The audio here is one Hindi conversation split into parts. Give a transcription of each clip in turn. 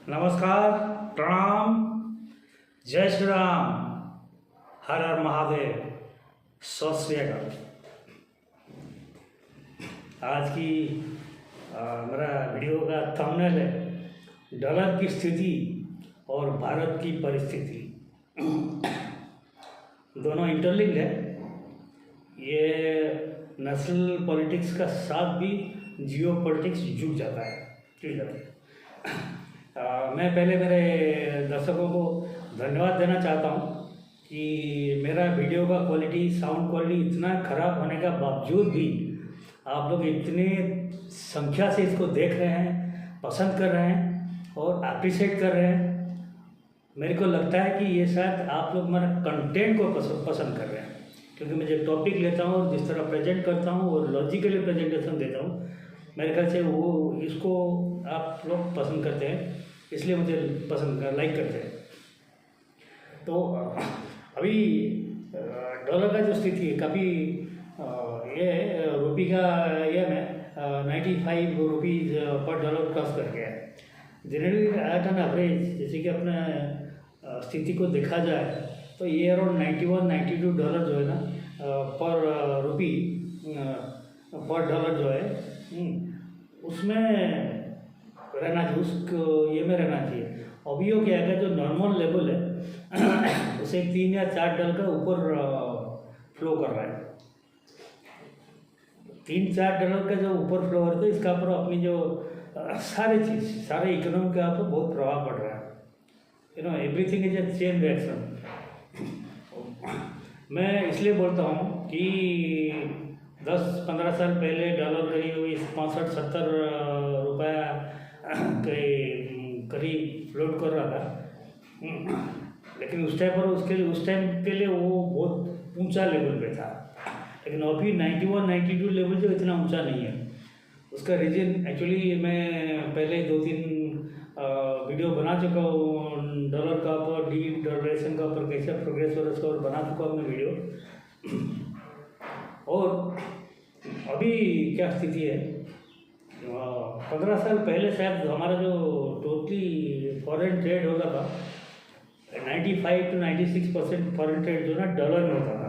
नमस्कार, प्रणाम, जय श्री राम, हर हर महादेव, सत श्री अकाल। आज की मेरा वीडियो का थंबनेल है डॉलर की स्थिति और भारत की परिस्थिति। दोनों इंटरलिंक्ड है। ये नेशनल पॉलिटिक्स का साथ भी जियो पॉलिटिक्स जुड़ जाता है। मैं पहले मेरे दर्शकों को धन्यवाद देना चाहता हूँ कि मेरा वीडियो का क्वालिटी, साउंड क्वालिटी इतना ख़राब होने का बावजूद भी आप लोग इतने संख्या से इसको देख रहे हैं, पसंद कर रहे हैं और अप्रिशिएट कर रहे हैं। मेरे को लगता है कि ये शायद आप लोग मेरा कंटेंट को पसंद कर रहे हैं, क्योंकि मैं जब टॉपिक लेता हूँ और जिस तरह प्रेजेंट करता हूँ और लॉजिकली प्रेजेंटेशन देता हूँ, मेरे ख्याल से वो इसको आप लोग पसंद करते हैं, इसलिए मुझे लाइक करते हैं। तो अभी डॉलर का जो स्थिति है काफ़ी ये रुपये का ये में 95 रुपीज़ पर डॉलर क्रॉस कर गया है। जनरली एट एन एवरेज जैसे कि अपने स्थिति को देखा जाए तो ये अराउंड 91-92 डॉलर जो है ना पर रुपी पर डॉलर जो है उसमें रहना चाहिए, उसको ये में रहना चाहिए। अभी वो क्या है, जो नॉर्मल लेवल है उसे 3 या 4 डॉलर का ऊपर फ्लो कर रहा है। 3-4 डॉलर का जो ऊपर फ्लो हो रहा है, तो इसका ऊपर अपनी जो सारे इकोनॉमी का ऊपर बहुत प्रभाव पड़ रहा है। Everything is a chain reaction. मैं इसलिए बोलता हूँ कि 10-15 साल पहले डॉलर करीब 65-70 रुपया के करीब फ्लोट कर रहा था, लेकिन उस टाइम के लिए वो बहुत ऊंचा लेवल पे था। लेकिन अभी 91-92 लेवल जो इतना ऊंचा नहीं है। उसका रीज़न एक्चुअली मैं पहले 2-3 वीडियो बना चुका हूँ डॉलर का ऊपर, डी डॉलरेशन का ऊपर कैसे प्रोग्रेस हो रहा है उसका और बना चुका हूँ मैं वीडियो। और अभी क्या स्थिति है, 15 साल पहले शायद हमारा जो टोटली फॉरेन ट्रेड होता था 95-96% फॉरेन ट्रेड जो ना डॉलर में होता था,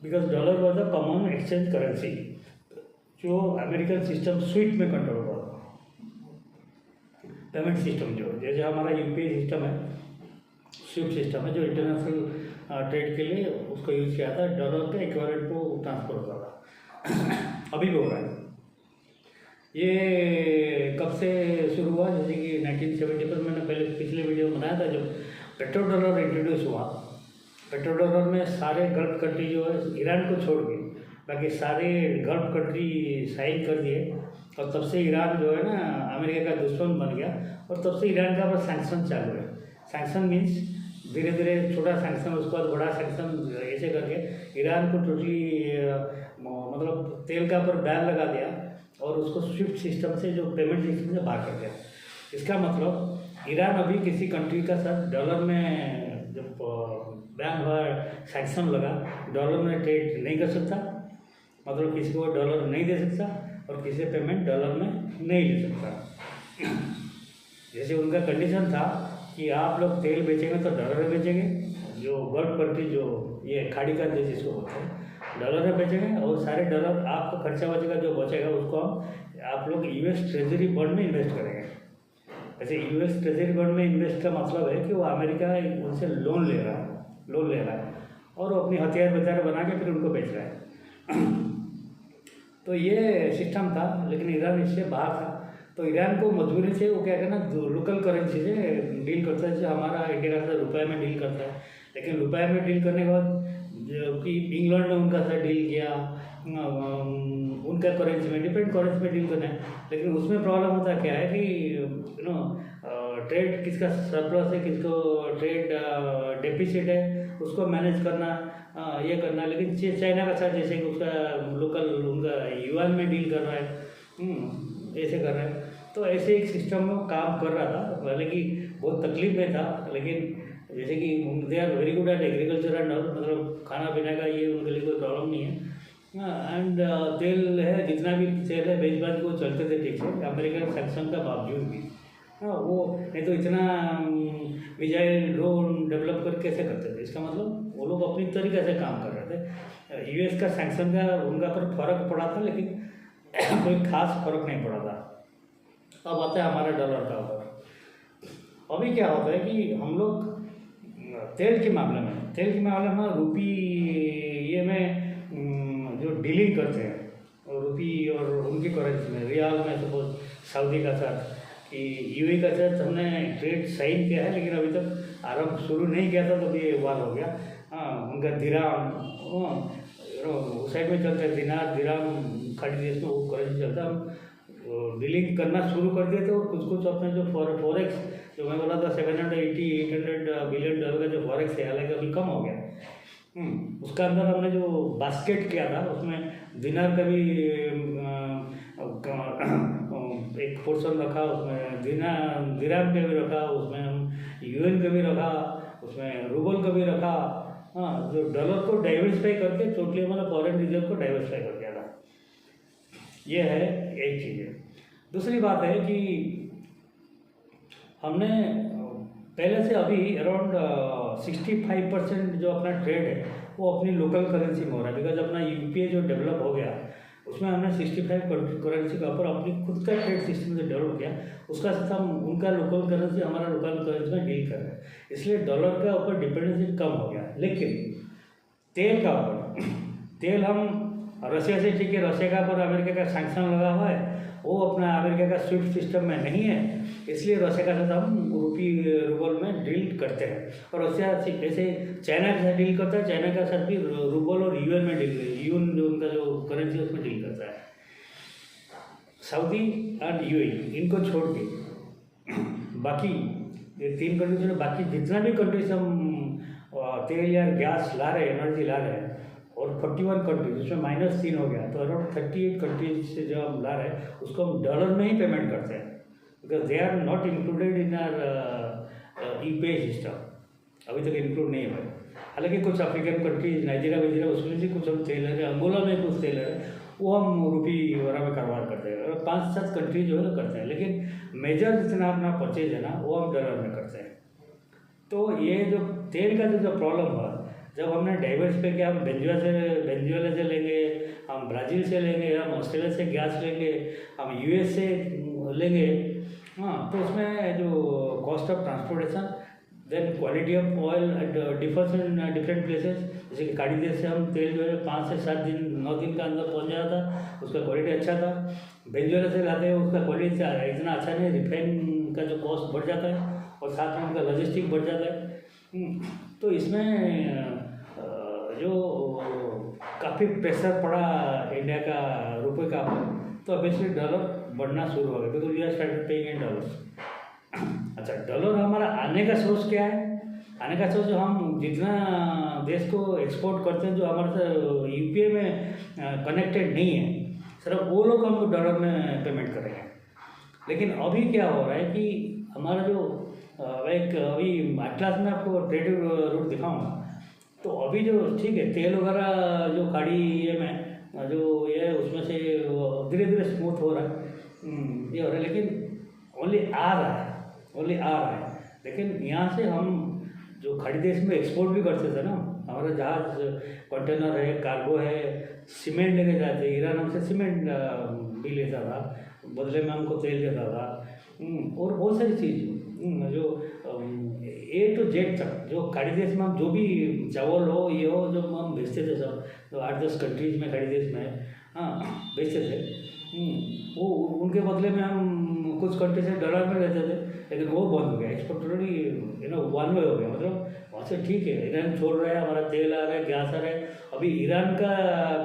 because dollar was the common exchange currency जो अमेरिकन सिस्टम स्विफ्ट में कंट्रोल होता था। पेमेंट सिस्टम जो जैसे हमारा यूपीआई सिस्टम है, स्विफ्ट सिस्टम है जो इंटरनेशनल ट्रेड के लिए उसको यूज़ किया था, डॉलर के इक्विवेलेंट को ट्रांसफर होता था। अभी भी हो रहा है। ये कब से शुरू हुआ, जैसे कि 1970 पर मैंने पहले पिछले वीडियो में बनाया था जब पेट्रो डॉलर इंट्रोड्यूस हुआ। पेट्रो डॉलर में सारे गल्फ कंट्री जो है ईरान को छोड़ के बाकी सारे गल्फ कंट्री साइन कर दिए, और तब से ईरान जो है ना अमेरिका का दुश्मन बन गया, और तब से ईरान का बस सैंक्शन चालू है। सैंक्शन मीन्स धीरे धीरे छोटा सैंक्शन, उसके बाद बड़ा सैंक्शन, ऐसे करके ईरान को टोटली मतलब तेल का ऊपर बैन लगा दिया और उसको स्विफ्ट सिस्टम से जो पेमेंट सिस्टम से बाहर कर दिया। इसका मतलब ईरान अभी किसी कंट्री का साथ डॉलर में जब बैन हुआ, सैंक्शन लगा, डॉलर में ट्रेड नहीं कर सकता, मतलब किसी को डॉलर नहीं दे सकता और किसी पेमेंट डॉलर में नहीं ले सकता। जैसे उनका कंडीशन था कि आप लोग तेल बेचेंगे तो डॉलर में बेचेंगे, जो गल्फ कंट्री जो ये खाड़ी का देश जिसको बोलते हैं डॉलर में बेचेंगे, और सारे डॉलर आपका खर्चा बचेगा, जो बचेगा उसको आप लोग यूएस ट्रेजरी बॉन्ड में इन्वेस्ट करेंगे। ऐसे यूएस ट्रेजरी बॉन्ड में इन्वेस्ट का मतलब है कि वो अमेरिका उनसे लोन ले रहा है और वो अपनी हथियार बना के फिर उनको बेच रहा है। तो ये सिस्टम था, लेकिन ईरान इससे बाहर था। तो ईरान को मजबूरी से वो क्या करना, लोकल करेंसी से डील करता है, जैसे हमारा इंडिया का रुपये में डील करता है। लेकिन रुपये में डील करने के बाद जो कि इंग्लैंड ने उनका साथ डील किया, उनका करेंसी में, डिफरेंट करेंसी में डील करना है। लेकिन उसमें प्रॉब्लम होता क्या है कि ट्रेड किसका सरप्लस है, किसको ट्रेड डेफिसिट है, उसको मैनेज करना, ये करना। लेकिन चाइना का साथ जैसे कि उसका लोकल उनका युआन में डील कर रहा है, ऐसे कर रहा है। तो ऐसे एक सिस्टम में काम कर रहा था, भले कि बहुत तकलीफ में था, लेकिन जैसे कि they are very good at agriculture and all, मतलब खाना पीने का ये उनके लिए कोई प्रॉब्लम नहीं है। एंड तेल है, जितना भी तेल है बेच बाज को चलते थे ठीक से, अमेरिकन सैंक्शन का बावजूद भी। हाँ, वो नहीं तो इतना मिसाइल ड्रोन डेवलप कर कैसे करते थे? इसका मतलब वो लोग अपनी तरीके से काम कर रहे थे। यूएस का सैंक्शन का उनका पर फर्क पड़ा था, लेकिन कोई खास फर्क नहीं पड़ा था। अब आता है हमारे डॉलर का ऊपर। अभी क्या होता है कि हम लोग तेल के मामले में रुपी ये में जो डीलिंग करते हैं रुपी और उनकी करेंसी में, रियाल में सपोज सऊदी का साथ कि यूएई का साथ हमने ट्रेड साइन किया है, लेकिन अभी तक आरंभ शुरू नहीं किया था, तो ये वार हो गया। हाँ, उनका दिराम उस साइड में चलता है, दिनार दिराम खाड़ी देश में वो करेंसी चलता है। हम डीलिंग करना शुरू कर दिए थे, और कुछ अपने जो फॉरेक्स जो मैं बोला था 780-800 बिलियन डॉलर का जो फॉरेक्स है, हालांकि अभी कम हो गया। उसका अंदर हमने जो बास्केट किया था उसमें दिनार का भी एक पोर्शन रखा, उसमें दिराम का भी रखा, उसमें हम यूएन का भी रखा, उसमें रूबल का भी रखा। हाँ, जो डॉलर को डाइवर्सिफाई करके टोटली हमारा फॉरेन रिजर्व को डाइवर्सिफाई कर दिया था। ये है एक चीज़ है। दूसरी बात है कि हमने पहले से अभी अराउंड 65% जो अपना ट्रेड है वो अपनी लोकल करेंसी में हो रहा है, बिकॉज अपना यूपीआई जो डेवलप हो गया उसमें हमने 65 करेंसी के ऊपर अपनी खुद का ट्रेड सिस्टम जो डेवलप किया, उसका साथ हम उनका लोकल करेंसी हमारा लोकल करेंसी में डील कर रहे हैं, इसलिए डॉलर का ऊपर डिपेंडेंसी कम हो गया। लेकिन तेल का ऊपर, तेल हम रशिया से, ठीक है, रशिया का पर अमेरिका का सैंक्शन लगा हुआ है, वो अपना अमेरिका का स्विफ्ट सिस्टम में नहीं है, इसलिए रशिया का साथ हम रूबल में डील करते हैं। और रशिया ऐसे चाइना के साथ डील करता है, चाइना का साथ भी रूबल और यूएन में डील, यूएन जो उनका जो करेंसी है उसमें डील करता है। सऊदी एंड यूएई इनको छोड़ के बाकी ये 3 कंट्रीज में, बाकी जितना भी कंट्रीज हम तेल या गैस ला रहे हैं, एनर्जी ला रहे हैं, और 41 कंट्रीज उसमें -3 हो गया, तो अराउंड 38 कंट्रीज से जो हम ला रहे हैं उसको हम डॉलर में ही पेमेंट करते हैं, because they are not included in our ePay system, अभी तक इंक्लूड नहीं हुआ है। हालांकि कुछ अफ्रीकन कंट्रीज, नाइजीरिया वगैरह, उसमें से कुछ हम तेल है, अंगोला में कुछ तेल है, वो हम रुपी वगैरह में कारोबार करते हैं, और 5-7 कंट्रीज जो है तो करते हैं, लेकिन मेजर जितना अपना परचेज है ना वो हम डॉलर में करते हैं। तो ये जो तेल का जो प्रॉब्लम हुआ, जब हमने डाइवर्सिफाई किया, हम वेनेजुएला से लेंगे, हम ब्राज़ील से लेंगे, हम ऑस्ट्रेलिया से गैस लेंगे, हम यूएस से लेंगे, हाँ, तो उसमें जो cost of transportation, then quality of oil differs in different places. जैसे कि खाड़ी देश से हम तेल जो है 5 से 7 दिन 9 दिन का अंदर पहुंच जाता था, उसका क्वालिटी अच्छा था। वेनेजुएला से लाते हैं, उसका क्वालिटी इतना अच्छा नहीं, रिफाइन का जो कॉस्ट बढ़ जाता है, और साथ में उनका लॉजिस्टिक बढ़ जाता है। तो इसमें जो काफ़ी प्रेशर पड़ा इंडिया का रुपये का, तो ऑब्वियसली डॉलर बढ़ना शुरू हो गया, because we are started paying in dollars. अच्छा, डॉलर हमारा आने का सोर्स क्या है? आने का सोर्स, जो हम जितना देश को एक्सपोर्ट करते हैं, जो हमारे से यूपीआई में कनेक्टेड नहीं है, सिर्फ वो लोग हमको डॉलर में पेमेंट करेंगे। लेकिन अभी क्या हो रहा है कि हमारा जो एक अभी एटलास में आपको ट्रेड रूट दिखाऊंगा, तो अभी जो ठीक है तेल वगैरह जो खाड़ी ये में जो ये उसमें से धीरे धीरे स्मूथ हो रहा है, ये हो रहा है, लेकिन ओनली आ रहा है। लेकिन यहाँ से हम जो खाड़ी देश में एक्सपोर्ट भी करते थे ना, हमारा जहाज कंटेनर है, कार्गो है, सीमेंट लेके जाते, ईरान हमसे सीमेंट भी लेता था, बदले में हमको तेल देता था, और बहुत सारी चीज़ जो A to Z तक, जो खाड़ी देश में हम जो भी चावल हो ये हो जो हम बेचते थे, सब जो 8-10 कंट्रीज में खाड़ी देश में, हाँ, बेचते थे, वो उनके बदले में हम कुछ कंट्री से डॉलर में लेते थे, लेकिन वो बंद हो गया, एक्सपोर्ट टोटली वन वे हो गया। मतलब वहाँ से ठीक है, ईरान छोड़ रहा है, हमारा तेल आ रहा है, गैस आ रहा है। अभी ईरान का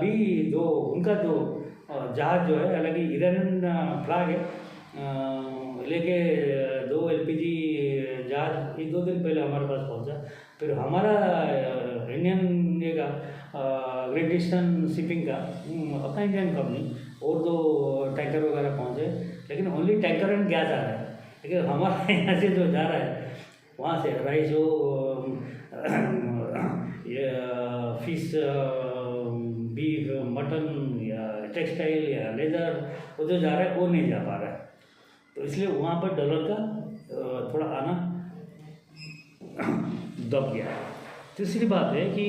भी जो उनका जो जहाज जो है, हालांकि ईरान फ्लैग है, लेके 2 LPG जहाज 2 दिन पहले हमारे पास पहुंचा। फिर हमारा इंडियन ये का ग्रेट ईस्टर्न शिपिंग का अपना इंडियन कंपनी और 2 टैंकर वगैरह पहुंचे, लेकिन ओनली टैंकर एंड गैस आ रहा है। लेकिन हमारा यहाँ से जो जा रहा है वहाँ से राइस हो, ये फिश, बीफ, मटन या टेक्सटाइल या लेदर, वो जो जा रहा है वो नहीं जा पा रहा है। तो इसलिए वहाँ पर डॉलर का दब गया है। तीसरी बात है कि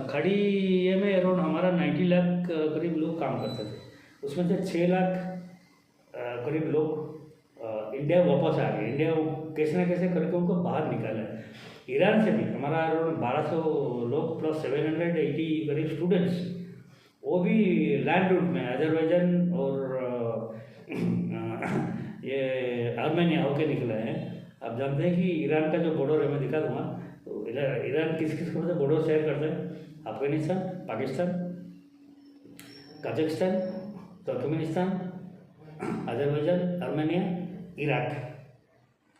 खाड़ी ये में अराउंड हमारा 90 लाख करीब लोग काम करते थे, उसमें से 6 लाख करीब लोग इंडिया वापस आ गए। इंडिया कैसे ना कैसे करके उनको बाहर निकाला है। ईरान से भी हमारा अराउंड 1200 लोग प्लस 780 करीब स्टूडेंट्स, वो भी लैंड रूट में अजरबैजान और ये आर्मेनिया होके निकले हैं। आप जानते हैं कि ईरान का जो बॉर्डर है, मैं दिखा दूँगा, तो ईरान किस किस से बॉर्डर शेयर करता है? Afghanistan, Pakistan, Kazakhstan, Turkmenistan, Azerbaijan, Armenia, Iraq,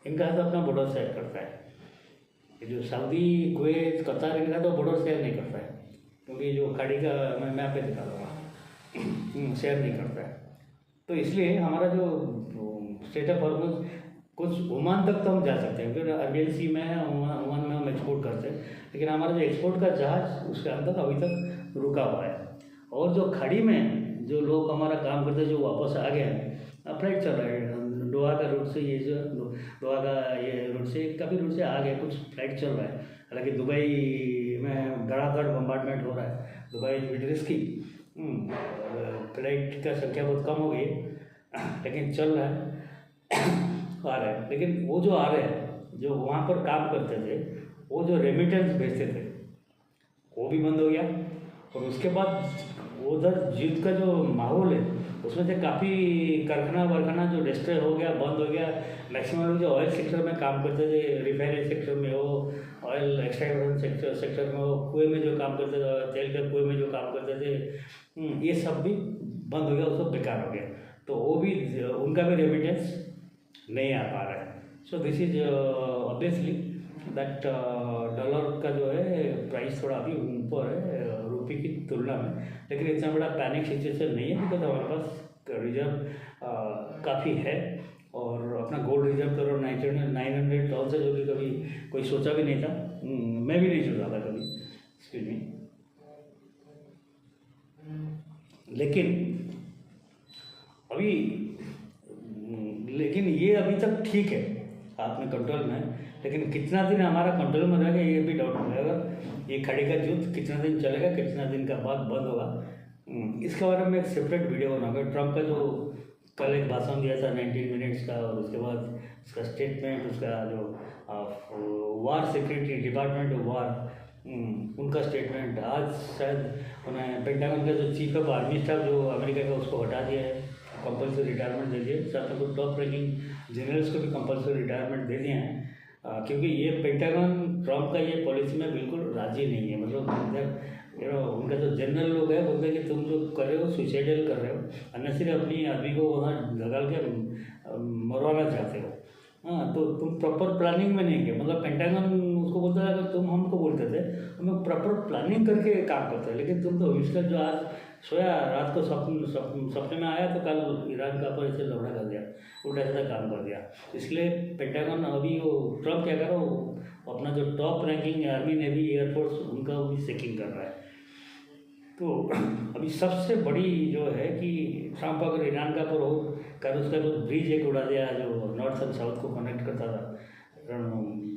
इनका तो अपना बॉर्डर शेयर करता है। जो सऊदी, कुवैत, कतार, इनका तो बॉर्डर शेयर नहीं करता है, क्योंकि जो खाड़ी का मैं मैप पे दिखा दूँगा, शेयर नहीं करता है। तो इसलिए हमारा जो स्टेट ऑफ हॉर्मुज कुछ ओमान तक तो हम जा सकते हैं, फिर अरबियन सी में है, ओमान में हम एक्सपोर्ट करते हैं, लेकिन हमारा जो एक्सपोर्ट का जहाज उसके अंदर अभी तक रुका हुआ है। और जो खाड़ी में जो लोग हमारा काम करते हैं, जो वापस आ गए हैं, फ्लाइट चल रहा है दोहा का रूट से, ये जो दोहा का ये रूट से, काफ़ी रूट से आ गए, कुछ फ्लाइट चल रहा है। हालांकि दुबई में धड़ाधड़ बम्बार्डमेंट हो रहा है, दुबई मिड रिस्क की फ्लाइट का संख्या बहुत कम हो गई है, लेकिन चल रहा है, आ रहा है। लेकिन वो जो आ रहे हैं, जो वहाँ पर काम करते थे, वो जो रेमिटेंस भेजते थे, वो भी बंद हो गया। और उसके बाद उधर युद्ध का जो माहौल है, उसमें से काफ़ी कारखाना जो डिस्ट्रॉय हो गया, बंद हो गया। मैक्सिमम लोग जो ऑयल सेक्टर में काम करते थे, रिफाइनरी सेक्टर में हो, ऑयल एक्सट्रैक्शन सेक्टर में हो, कुएं में जो काम करते थे, तेल के कुएं में जो काम करते थे, ये सब भी बंद हो गया, उसको बेकार हो गया। तो वो भी, उनका भी रेमिटेंस नहीं आ पा रहा है। So this is obviously that dollar का जो है प्राइस थोड़ा अभी ऊपर है रुपये की तुलना में, लेकिन इतना बड़ा पैनिक सिचुएशन नहीं है, बिकॉज हमारे पास रिजर्व काफ़ी है। और अपना गोल्ड रिजर्व करो 900 टन से, जो कि कभी कोई सोचा भी नहीं था, मैं भी नहीं सोचा था कभी, एक्सक्यूज मी। लेकिन ये अभी तक ठीक है, हाथ में कंट्रोल में है, लेकिन कितना दिन हमारा कंट्रोल में रहेगा ये भी डाउट है। अगर ये खाड़ी का युद्ध कितना दिन चलेगा, कितना दिन का बाद बंद होगा, इसके बारे में एक सेपरेट वीडियो बनाऊंगा। ट्रम्प का जो कल एक भाषण दिया था 19 मिनट्स का, और उसके बाद उसका स्टेटमेंट, उसका जो वार सिक्योरिटी डिपार्टमेंट ऑफ वार, उनका स्टेटमेंट, आज शायद उन्हें पेंटागन का जो चीफ ऑफ आर्मी स्टाफ जो अमेरिका का, उसको हटा दिया है, कंपल्सरी रिटायरमेंट दे दिए। साथ में कुछ टॉप रैंकिंग जनरल्स को भी कंपल्सरी रिटायरमेंट दे दिए हैं, क्योंकि ये पेंटागन ट्रम्प का ये पॉलिसी में बिल्कुल राजी नहीं है। मतलब उनका जो जनरल लोग है, बोलते हैं कि तुम जो कर रहे हो सुसाइडल कर रहे हो, अननेसेसरी अपनी आदमी को वहाँ लगाल के मरवाना चाहते हो। हाँ, तो तुम प्रॉपर प्लानिंग में नहीं गए। मतलब पेंटागन उसको बोलता है, अगर तुम हमको बोलते थे, हम प्रॉपर प्लानिंग करके काम करते हैं, लेकिन तुम तो इसका जो आज सोया, रात को सपने में आया, तो कल ईरान का पर ऐसे लौड़ा कर दिया, उल्टा सीधा काम कर दिया। इसलिए पेंटागन अभी वो ट्रम्प क्या कर रहा हो, अपना जो top ranking army, navy, air force, उनका भी चेकिंग कर रहा है। तो अभी सबसे बड़ी जो है कि ट्रम्प अगर ईरान का पर हो कर, उसका जो ब्रिज एक उड़ा दिया जो नॉर्थ एंड साउथ को कनेक्ट करता था,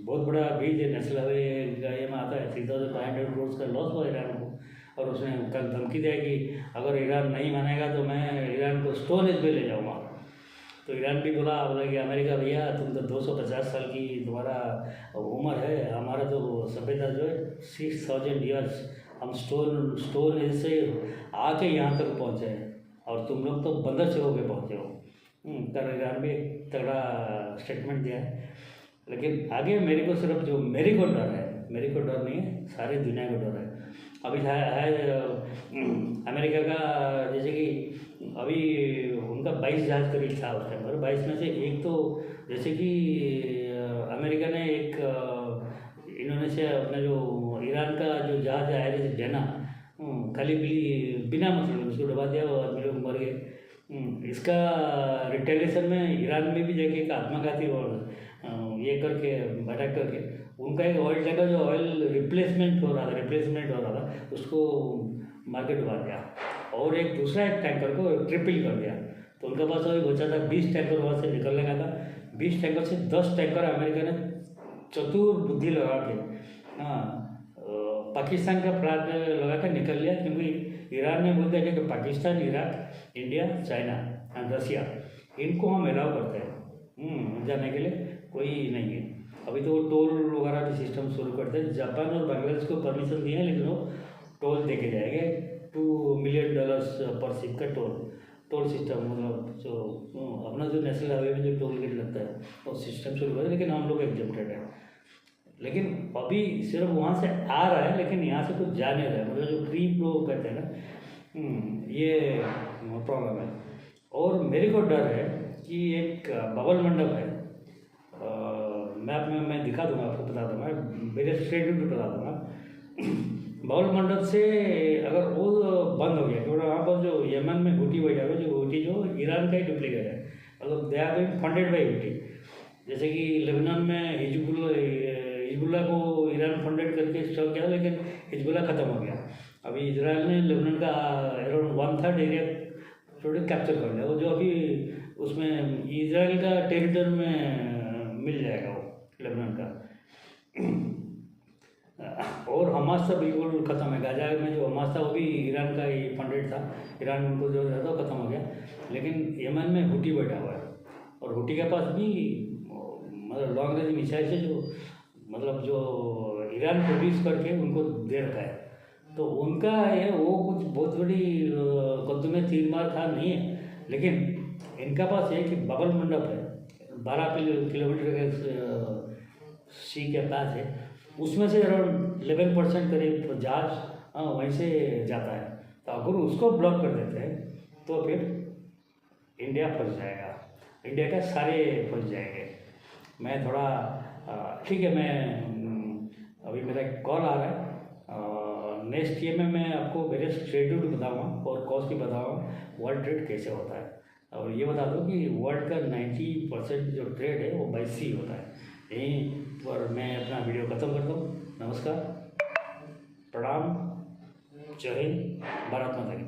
बहुत बड़ा ब्रिज है, नेशनल हाईवे में आता है, 3500 करोड़ का लॉस हुआ ईरान को। और उसने कल धमकी दिया कि अगर ईरान नहीं मानेगा तो मैं ईरान को स्टोन एज पे ले जाऊँगा। तो ईरान भी बोला कि अमेरिका भैया, तुम तो 250 साल की तुम्हारा उम्र है, हमारा तो सभ्यता जो है 6000 ईयर्स, हम स्टोन एज से आके यहाँ तक पहुँचे हैं, और तुम लोग तो बंदर से होके पहुँचे हो। कल ईरान भी एक तगड़ा स्टेटमेंट दिया है। लेकिन आगे मेरे को सिर्फ जो मेरे को डर है, मेरे को डर नहीं है, सारे दुनिया को डर है। अभी है अमेरिका का, जैसे कि अभी उनका 22 जहाज करीब था उस टाइम पर, 22 में से एक तो जैसे कि अमेरिका ने एक इन्होंने से अपना जो ईरान का जो जहाज है आयरिश डेना, खाली बिना मतलब उसको डुबा दिया, वो आदमी लोग मर गए। इसका रिटेलिएशन में ईरान में भी जाके एक आत्मघाती और ये करके अटैक करके उनका एक ऑयल टैंकर जो ऑयल रिप्लेसमेंट हो रहा था उसको मार के डुबा दिया, और एक दूसरा एक टैंकर को ट्रिपल कर दिया। तो उनके पास अभी बचा था 20 टैंकर वहाँ से निकलने का था। 20 टैंकर से 10 टैंकर अमेरिका ने चतुर बुद्धि लगा के हाँ पाकिस्तान का फ्लैग लगा कर निकल लिया, क्योंकि ईरान ने बोल दिया कि Pakistan, Iraq, India, China and Russia इनको हम अलाउ करते हैं जाने के लिए, कोई नहीं है। अभी तो वो टोल वगैरह भी सिस्टम शुरू करते हैं। जापान और बांग्लादेश को परमिशन दिए हैं, लेकिन वो टोल दे के जाएंगे। $2 मिलियन पर शिप का टोल सिस्टम, मतलब जो अपना जो नेशनल हाईवे में जो टोल गेट लगता है वो सिस्टम शुरू कर, लेकिन हम लोग एग्जम्प्टेड है। लेकिन अभी सिर्फ वहाँ से आ रहा है, लेकिन यहाँ से कुछ जा नहीं रहा है, मतलब जो फ्री फ्लो कहते हैं ना, ये प्रॉब्लम है। और मेरे को डर है कि एक बबल मंडप है, मैप में मैं दिखा दूंगा, आपको बता दूंगा, मेरे स्टेट भी बता दूंगा। बबल मंडप से अगर वो बंद हो गया, क्योंकि वहाँ पर जो यमन में हुटी बैठा हुआ, जो हुटी जो ईरान का ही डुप्लीकेट है, मतलब they are being funded by Houthi. जैसे कि लेबनान में हिजबुल्ला को ईरान फंडेड करके स्टॉप किया, लेकिन हिजबुल्ला ख़त्म हो गया। अभी इजराइल ने लेबनान का अराउंड 1/3 एरिया टोटल कैप्चर कर लिया, वो जो अभी उसमें इजराइल का टेरिटरी में मिल जाएगा वो लेबनान का। और हमास तो बिल्कुल ख़त्म है। गाजा में जो हमास था वो भी ईरान का ही फंडेड था, ईरान उनको जो था वो ख़त्म हो गया। लेकिन यमन में हुटी बैठा हुआ है, और हुटी के पास भी मतलब लॉन्ग रेंज मिसाइल से जो मतलब जो ईरान प्रोड्यूस करके उनको दे रखा है, तो उनका है वो कुछ बहुत बड़ी कद्दू में तीर मार खा नहीं है। लेकिन इनका पास है कि बबल मंडप है, 12 किलोमीटर के सी के पास है, उसमें से अराउंड 11% करीब जहाज वहीं से जाता है। तो अगर उसको ब्लॉक कर देते हैं तो फिर इंडिया फंस जाएगा, इंडिया का सारे फंस जाएंगे। मैं थोड़ा ठीक है, मैं अभी मेरा एक कॉल आ रहा है, नेक्स्ट ईयर में मैं आपको वेरियस ट्रेड रूट बताऊँगा और कॉस्ट भी बताऊँगा, वर्ल्ड ट्रेड कैसे होता है। और ये बता दूँ कि वर्ल्ड का 90% जो ट्रेड है वो बाई सी होता है। यहीं पर मैं अपना वीडियो ख़त्म करता हूँ। नमस्कार, प्रणाम, जय हिंद, भारत माता की।